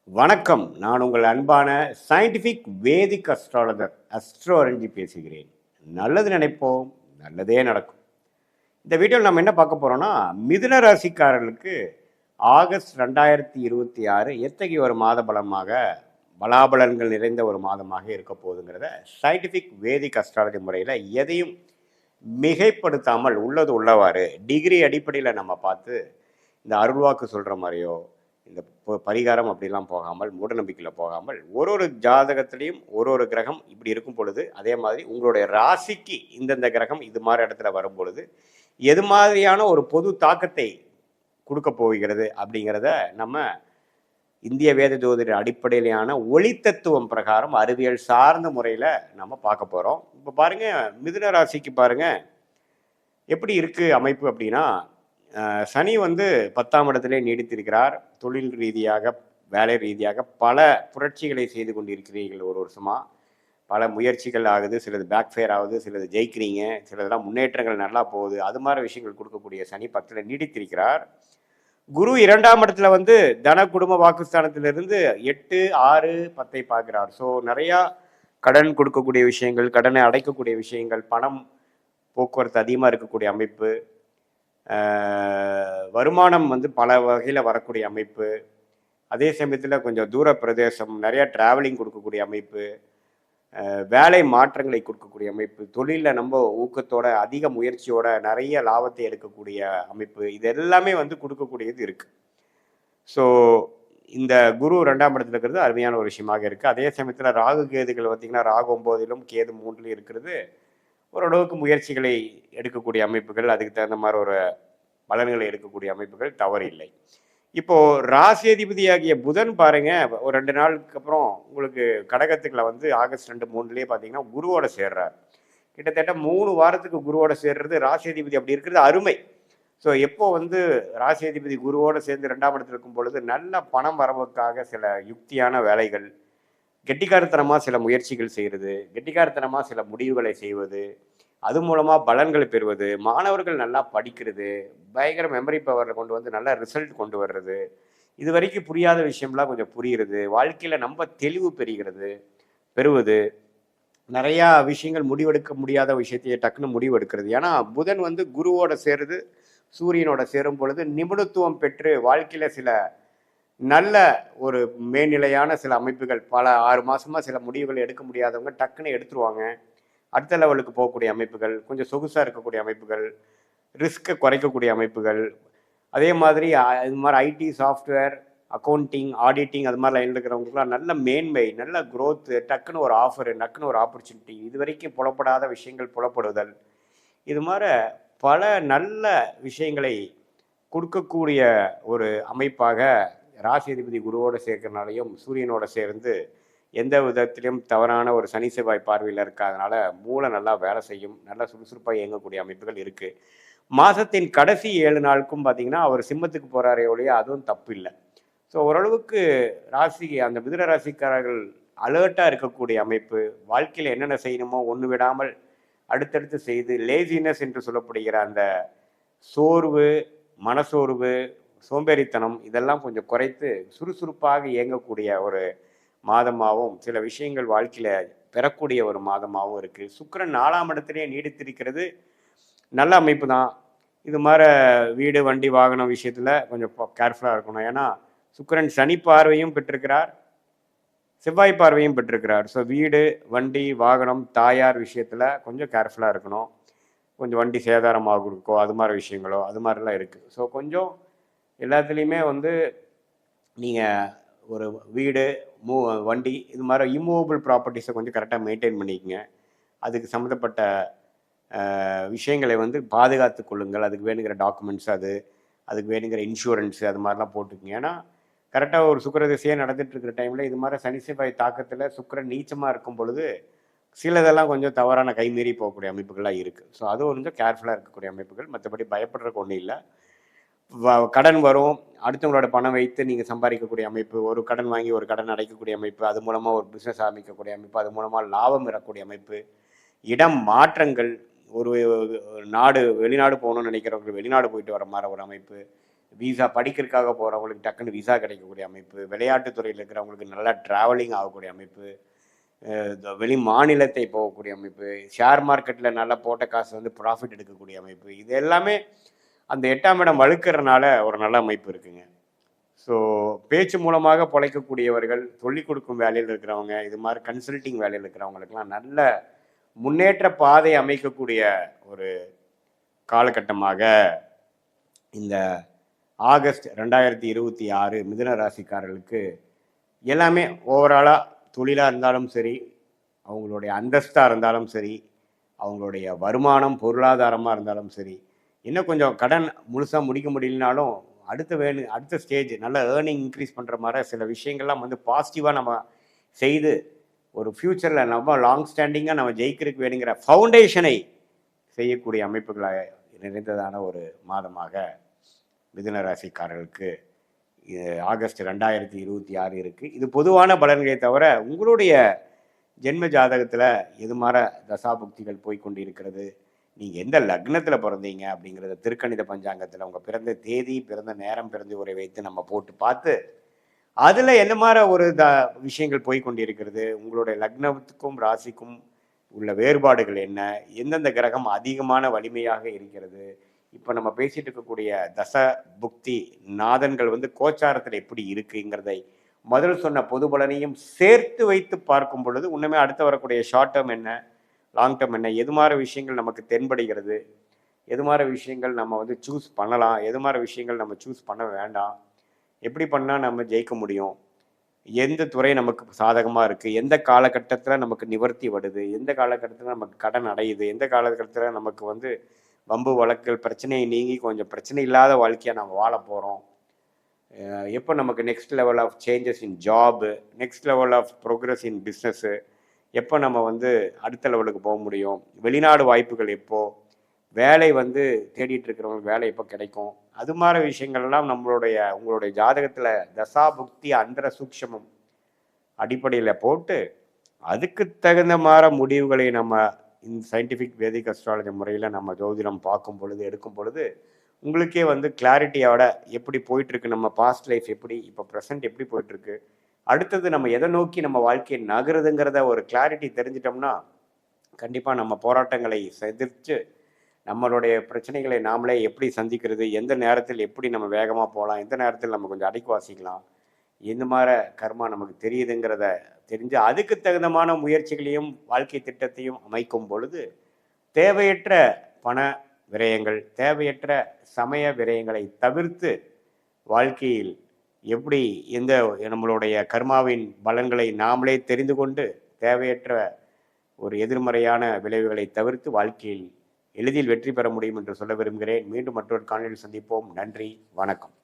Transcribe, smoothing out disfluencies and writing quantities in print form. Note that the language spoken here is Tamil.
வணக்கம். நான் உங்கள் அன்பான சயின்டிஃபிக் வேதிக் அஸ்ட்ராலஜர் அஸ்ட்ரோரஞ்சி பேசுகிறேன். நல்லது நினைப்போம், நல்லதே நடக்கும். இந்த வீடியோவில் நம்ம என்ன பார்க்க போறோம்னா, மிதுன ராசிக்காரர்களுக்கு ஆகஸ்ட் 2026 எத்தகைய ஒரு மாத பலமாக பலாபலன்கள் நிறைந்த ஒரு மாதமாக இருக்க போகுதுங்கிறத சயின்டிஃபிக் வேதிக் அஸ்ட்ராலஜி முறையில் எதையும் மிகைப்படுத்தாமல் உள்ளது உள்ளவாறு டிகிரி அடிப்படையில் நம்ம பார்த்து இந்த அருள்வாக்கு சொல்கிற மாதிரியோ இந்த பரிகாரம் அப்படிலாம் போகாமல் மூடநம்பிக்கையில் போகாமல் ஒரு ஒரு ஜாதகத்திலையும் ஒரு ஒரு கிரகம் இப்படி இருக்கும் பொழுது அதே மாதிரி உங்களுடைய ராசிக்கு இந்தந்த கிரகம் இது மாதிரி இடத்துல வரும் பொழுது எது மாதிரியான ஒரு பொது தாக்கத்தை கொடுக்க போகிறது அப்படிங்கிறத நம்ம இந்திய வேத ஜோதிட அடிப்படையிலான ஒளி தத்துவம் பிரகாரம் அறிவியல் சார்ந்த முறையில் நம்ம பார்க்க போகிறோம். இப்போ பாருங்க, மிதுன ராசிக்கு பாருங்க எப்படி இருக்கு அமைப்பு அப்படின்னா, சனி வந்து 10ஆம் இடத்திலே நீடித்திருக்கிறார். தொழில் ரீதியாக வேலை ரீதியாக பல புரட்சிகளை செய்து கொண்டிருக்கிறீர்கள். ஒரு வருஷமா பல முயற்சிகள் ஆகுது, சிலது பேக் ஃபயர் ஆகுது, சிலது ஜெயிக்கிறீங்க, சிலதெல்லாம் முன்னேற்றங்கள் நல்லா போகுது. அது மாதிரி விஷயங்கள் கொடுக்கக்கூடிய சனி 10ல் நீடித்திருக்கிறார். குரு 2ஆம் இடத்துல வந்து தன குடும்ப வாக்குஸ்தானத்திலிருந்து 8, 6, 10 பார்க்கிறார். ஸோ நிறையா கடன் கொடுக்கக்கூடிய விஷயங்கள், கடனை அடைக்கக்கூடிய விஷயங்கள், பணம் போக்குவரத்து அதிகமாக இருக்கக்கூடிய அமைப்பு, வருமானம் வந்து பல வகையில் வரக்கூடிய அமைப்பு, அதே சமயத்தில் கொஞ்சம் தூர பிரதேசம், நிறையா ட்ராவலிங் கொடுக்கக்கூடிய அமைப்பு, வேலை மாற்றங்களை கொடுக்கக்கூடிய அமைப்பு, தொழிலில் நம்ம ஊக்கத்தோட அதிக முயற்சியோட நிறைய லாபத்தை எடுக்கக்கூடிய அமைப்பு, இது எல்லாமே வந்து கொடுக்கக்கூடியது இருக்குது. ஸோ இந்த குரு 2ஆம் இடத்துல இருக்கிறது அருமையான ஒரு விஷயமாக இருக்குது. அதே சமயத்தில் ராகு கேதுகள் பார்த்திங்கன்னா, ராகு 9லும் கேது 3லும் இருக்கிறது ஓரளவுக்கு முயற்சிகளை எடுக்கக்கூடிய அமைப்புகள், அதுக்கு தகுந்த மாதிரி ஒரு பலன்களை எடுக்கக்கூடிய அமைப்புகள் தவறு இல்லை. இப்போ ராசி அதிபதியாகிய புதன் பாருங்க, ஒரு 2 நாளுக்கு அப்புறம் உங்களுக்கு கடகத்துக்குள்ள வந்து ஆகஸ்ட் 2, 3லயே பார்த்தீங்கன்னா குருவோட சேர்றார். கிட்டத்தட்ட 3 வாரத்துக்கு குருவோட சேர்றது ராசி அதிபதி அப்படி இருக்கிறது அருமை. ஸோ எப்போ வந்து ராசி அதிபதி குருவோட சேர்ந்து 2ஆம் இடத்துல இருக்கும் பொழுது நல்ல பணம் வரவுக்காக சில யுக்தியான வேலைகள், கெட்டிக்காரத்தனமாக சில முயற்சிகள் செய்கிறது, கெட்டிக்காரத்தனமாக சில முடிவுகளை செய்வது, அது மூலமாக பலன்களை பெறுவது, மாணவர்கள் நல்லா படிக்கிறது, பயங்கர மெமரி பவரில் கொண்டு வந்து நல்ல ரிசல்ட் கொண்டு வர்றது, இது வரைக்கும் புரியாத விஷயம்லாம் கொஞ்சம் புரிகிறது, வாழ்க்கையில் நம்ம தெளிவு பெறுவது, நிறையா விஷயங்கள் முடிவெடுக்க முடியாத விஷயத்தையே டக்குன்னு முடிவெடுக்கிறது. ஏன்னா புதன் வந்து குருவோட சேருது, சூரியனோட சேரும் பொழுது நிபுணத்துவம் பெற்று வாழ்க்கையில் சில நல்ல ஒரு மேல்நிலையான சில அமைப்புகள், பல 6 மாதமாக சில முடிவுகள் எடுக்க முடியாதவங்க டக்குன்னு எடுத்துருவாங்க. அடுத்த லெவலுக்கு போகக்கூடிய அமைப்புகள், கொஞ்சம் சொகுசாக இருக்கக்கூடிய அமைப்புகள், ரிஸ்க்கை குறைக்கக்கூடிய அமைப்புகள், அதே மாதிரி இது மாதிரி ஐடி சாஃப்ட்வேர், அக்கௌண்டிங், ஆடிட்டிங் அது மாதிரி லைனில் இருக்கிறவங்களுக்குலாம் நல்ல மேன்மை, நல்ல க்ரோத்து, டக்குன்னு ஒரு ஆஃபரு, டக்குன்னு ஒரு ஆப்பர்ச்சுனிட்டி, இது வரைக்கும் புலப்படாத விஷயங்கள் புலப்படுதல், இது மாதிரி பல நல்ல விஷயங்களை கொடுக்கக்கூடிய ஒரு அமைப்பாக ராசி அதிபதி குருவோடு சேர்க்கறனாலையும் சூரியனோட சேர்ந்து எந்த விதத்திலும் தவறான ஒரு சனி செவ்வாய் பார்வையில் இருக்காதனால மூளை நல்லா வேலை செய்யும், நல்லா சுறுசுறுப்பாக இயங்கக்கூடிய அமைப்புகள் இருக்குது. மாதத்தின் கடைசி 7 நாளுக்கும் பார்த்தீங்கன்னா அவர் சிம்மத்துக்கு போகிறாரே ஒழிய அதுவும் தப்பு இல்லை. ஸோ ஓரளவுக்கு ராசி அந்த மிதுன ராசிக்காரர்கள் அலர்ட்டாக இருக்கக்கூடிய அமைப்பு, வாழ்க்கையில் என்னென்ன செய்யணுமோ ஒன்று விடாமல் அடுத்தடுத்து செய்து லேசினஸ் என்று சொல்லப்படுகிற அந்த சோர்வு, மனசோர்வு, சோம்பேறித்தனம் இதெல்லாம் கொஞ்சம் குறைத்து சுறுசுறுப்பாக இயங்கக்கூடிய ஒரு மாதமாகவும், சில விஷயங்கள் வாழ்க்கையில் பெறக்கூடிய ஒரு மாதமாகவும் இருக்குது. சுக்கிரன் 4ஆம் இடத்துலேயே நீடித்திருக்கிறது நல்ல அமைப்பு தான். இது மாதிரி வீடு, வண்டி, வாகனம் விஷயத்தில் கொஞ்சம் கேர்ஃபுல்லாக இருக்கணும். ஏன்னா சுக்கிரன் சனி பார்வையும் பெற்றிருக்கிறார், செவ்வாய் பார்வையும் பெற்றிருக்கிறார். ஸோ வீடு, வண்டி, வாகனம், தாயார் விஷயத்தில் கொஞ்சம் கேர்ஃபுல்லாக இருக்கணும். கொஞ்சம் வண்டி சேதாரமாக இருக்கோ அது மாதிரி விஷயங்களோ அது மாதிரிலாம் இருக்குது. ஸோ கொஞ்சம் எல்லாத்துலேயுமே வந்து நீங்கள் ஒரு வீடு, வண்டி இது மாதிரி இம்மூவபிள் ப்ராப்பர்ட்டிஸை கொஞ்சம் கரெக்டாக மெயின்டைன் பண்ணிக்கங்க. அதுக்கு சம்மந்தப்பட்ட விஷயங்களை வந்து பாதுகாத்து கொள்ளுங்கள். அதுக்கு வேணுங்கிற டாக்குமெண்ட்ஸ், அதுக்கு வேணுங்கிற இன்சூரன்ஸு அது மாதிரிலாம் போட்டுக்குங்க. ஏன்னா கரெக்டாக ஒரு சுக்கிர திசையாக நடந்துகிட்ருக்கிற டைமில் இது மாதிரி சனி செவ்வாய் தாக்கத்தில் சுக்கிரன் நீச்சமாக இருக்கும் பொழுது சிலதெல்லாம் கொஞ்சம் தவறான கைமீறி போகக்கூடிய அமைப்புகள்லாம் இருக்குது. ஸோ அது கொஞ்சம் கேர்ஃபுல்லாக இருக்கக்கூடிய அமைப்புகள். மற்றபடி பயப்படுறதுக்கு ஒன்றும் இல்லை. கடன் வரும், அடுத்தவங்களோட பணம் வைத்து நீங்கள் சம்பாதிக்கக்கூடிய அமைப்பு, ஒரு கடன் வாங்கி ஒரு கடன் அடைக்கக்கூடிய அமைப்பு, அது மூலமாக ஒரு பிஸ்னஸ் ஆரம்பிக்கக்கூடிய அமைப்பு, அது மூலமாக லாபம் பெறக்கூடிய அமைப்பு, இடம் மாற்றங்கள், ஒரு நாடு வெளிநாடு போகணும்னு நினைக்கிறவங்க வெளிநாடு போயிட்டு வர மாதிரி ஒரு அமைப்பு, விசா படிக்கிறதுக்காக போகிறவங்களுக்கு டக்குன்னு விசா கிடைக்கக்கூடிய அமைப்பு, விளையாட்டுத் துறையில் இருக்கிறவங்களுக்கு நல்லா ட்ராவலிங் ஆகக்கூடிய அமைப்பு, வெளி மாநிலத்தை போகக்கூடிய அமைப்பு, ஷேர் மார்க்கெட்டில் நல்லா போட்ட காசு வந்து ப்ராஃபிட் எடுக்கக்கூடிய அமைப்பு, இது எல்லாமே அந்த 8ஆம் இடம் வலுக்கிறனால ஒரு நல்ல அமைப்பு இருக்குங்க. ஸோ பேச்சு மூலமாக பிழைக்கக்கூடியவர்கள், சொல்லிக் கொடுக்கும் வேலையில் இருக்கிறவங்க, இது மாதிரி கன்சல்டிங் வேலையில் இருக்கிறவங்களுக்கெல்லாம் நல்ல முன்னேற்ற பாதை அமைக்கக்கூடிய ஒரு காலகட்டமாக இந்த ஆகஸ்ட் 2026 மிதுன ராசிக்காரர்களுக்கு எல்லாமே ஓவராலாக தொழிலாக இருந்தாலும் சரி, அவங்களுடைய அந்தஸ்தாக இருந்தாலும் சரி, அவங்களுடைய வருமானம் பொருளாதாரமாக இருந்தாலும் சரி, இன்னும் கொஞ்சம் கடன் முழுசாக முடிக்க முடியலனாலும் அடுத்த ஸ்டேஜ் நல்ல ஏர்னிங் இன்க்ரீஸ் பண்ணுற மாதிரி சில விஷயங்கள்லாம் வந்து பாசிட்டிவாக நம்ம செய்து ஒரு ஃப்யூச்சரில் நம்ம லாங் ஸ்டாண்டிங்காக நம்ம ஜெயிக்கிறதுக்கு வேணுங்கிற ஃபவுண்டேஷனை செய்யக்கூடிய அமைப்புகளாக நிறைந்ததான ஒரு மாதமாக மிதுன ராசிக்காரர்களுக்கு ஆகஸ்ட் 2026 இருக்குது. இது பொதுவான பலன்களை தவிர உங்களுடைய ஜென்ம ஜாதகத்தில் எது மாதிரி தசாபுக்திகள் போய்கொண்டு இருக்கிறது, நீங்கள் எந்த லக்னத்தில் பிறந்தீங்க அப்படிங்கிறத திருக்கணித பஞ்சாங்கத்தில் உங்கள் பிறந்த தேதி, பிறந்த நேரம், பிறந்த உரை வைத்து நம்ம போட்டு பார்த்து அதில் என்ன மாதிரி ஒரு விஷயங்கள் போய்கொண்டு இருக்கிறது, உங்களுடைய லக்னத்துக்கும் ராசிக்கும் உள்ள வேறுபாடுகள் என்ன, எந்தெந்த கிரகம் அதிகமான வலிமையாக இருக்கிறது, இப்போ நம்ம பேசிட்டு இருக்கக்கூடிய தச புக்தி நாதன்கள் வந்து கோச்சாரத்தில் எப்படி இருக்குங்கிறதை முதல் சொன்ன பொது பலனையும் சேர்த்து வைத்து பார்க்கும் பொழுது இன்னுமே அடுத்து வரக்கூடிய ஷார்ட் டேர்ம் என்ன, லாங் டேர்ம் என்ன, எது மாதிரி விஷயங்கள் நமக்கு தென்படுகிறது, எது மாதிரி விஷயங்கள் நம்ம வந்து சூஸ் பண்ணலாம், எது மாதிரி விஷயங்கள் நம்ம சூஸ் பண்ண வேண்டாம், எப்படி பண்ணால் நம்ம ஜெயிக்க முடியும், எந்த துறை நமக்கு சாதகமாக இருக்குது, எந்த காலகட்டத்தில் நமக்கு நிவர்த்தி வருது, எந்த காலகட்டத்தில் நமக்கு கடன் அடையுது, எந்த காலகட்டத்தில் நமக்கு வந்து வம்பு வழக்குகள் பிரச்சனையை நீங்கி கொஞ்சம் பிரச்சனை இல்லாத வாழ்க்கையாக நம்ம வாழ போகிறோம், எப்போ நமக்கு next level of changes in job, next level of progress in business, எப்போ நம்ம வந்து அடுத்த லெவலுக்கு போக முடியும், வெளிநாடு வாய்ப்புகள் எப்போ, வேலை வந்து தேடிட்டு இருக்கிறவங்களுக்கு வேலை எப்போ கிடைக்கும், அது மாதிரி விஷயங்கள்லாம் உங்களுடைய ஜாதகத்தில் தசாபுக்தி அந்தர சூக்ஷமம் அடிப்படையில் போட்டு அதுக்கு தகுந்த மாதிரி முடிவுகளை நம்ம இந்த சயின்டிஃபிக் வேதிக் அஸ்ட்ராலஜி முறையில் நம்ம ஜோதிடம் பார்க்கும் பொழுது எடுக்கும் பொழுது உங்களுக்கே வந்து கிளாரிட்டியோட எப்படி போயிட்டுருக்கு, நம்ம பாஸ்ட் லைஃப் எப்படி, இப்போ ப்ரெசன்ட் எப்படி போயிட்டுருக்கு, அடுத்தது நம்ம எதை நோக்கி நம்ம வாழ்க்கையை நகருதுங்கிறத ஒரு கிளாரிட்டி தெரிஞ்சிட்டோம்னா கண்டிப்பாக நம்ம போராட்டங்களை எதிர்த்து நம்மளுடைய பிரச்சனைகளை நாமளே எப்படி சந்திக்கிறது, எந்த நேரத்தில் எப்படி நம்ம வேகமாக போகலாம், எந்த நேரத்தில் நம்ம கொஞ்சம் அடக்கி வாசிக்கலாம், இந்த மாதிரி கர்மா நமக்கு தெரியுதுங்கிறத தெரிஞ்சு அதுக்கு தகுந்தமான முயற்சிகளையும் வாழ்க்கை திட்டத்தையும் அமைக்கும் பொழுது தேவையற்ற பண விரயங்கள், தேவையற்ற சமய விரயங்களை தவிர்த்து வாழ்க்கையில் எப்படி நம்மளுடைய கர்மாவின் பலன்களை நாமளே தெரிந்து கொண்டு தேவையற்ற ஒரு எதிர்மறையான விளைவுகளை தவிர்த்து வாழ்க்கையில் எளிதில் வெற்றி பெற முடியும் என்று சொல்ல விரும்புகிறேன். மீண்டும் மற்றொரு காணொளியில் சந்திப்போம். நன்றி, வணக்கம்.